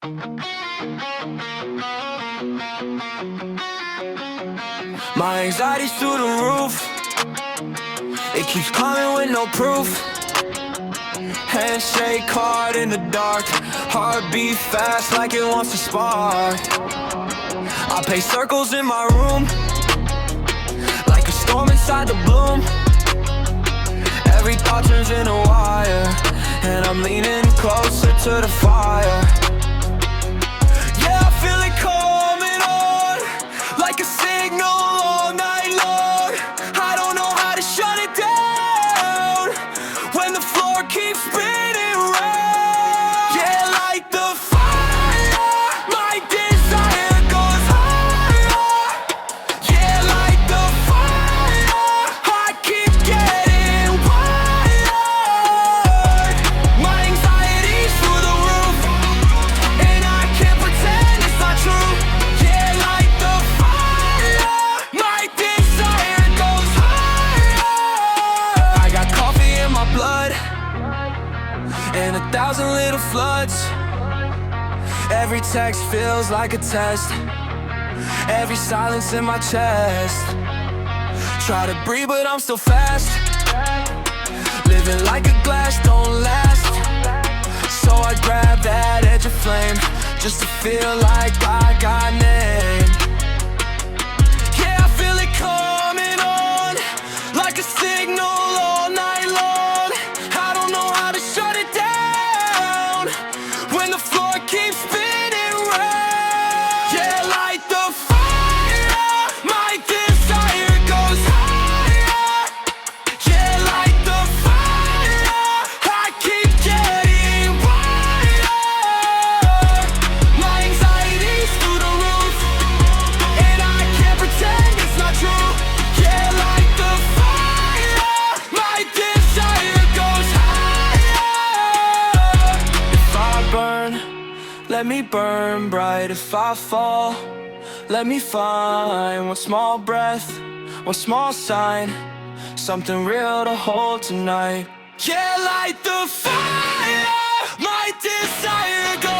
My anxiety's through the roof. It keeps coming with no proof. Handshake hard in the dark. Heart beat fast like it wants to spark. I pace circles in my room, like a storm inside the bloom. Every thought turns into wire, and I'm leaning closer to the fire. Yeah, I feel it coming on, like a signal all night long. I don't know how to shut it down when the floor keeps spinning round. Yeah, like the fire, my desire goes higher. Yeah, like the fire, I keep getting wired. My anxiety's through the roof, and I can't pretend it's not true. Yeah, like the fire, my desire goes higher. I got coffee in my blood, and 1,000 little floods. Every text feels like a test, every silence in my chest. Try to breathe but I'm still fast, living like a glass don't last. So I grab that edge of flame, just to feel like I got named. Yeah, I feel it coming on, like a signal all night long. I don't know how to shut it down when the floor keeps spinning round. Yeah, like the fire, my desire goes higher. Yeah, like the fire, I keep getting wired. My anxiety's through the roof, and I can't pretend it's not true. Yeah, like the fire, my desire goes higher. If I burn, let me burn bright. If I fall, let me find one small breath, one small sign, something real to hold tonight. Yeah, like the fire, my desire goes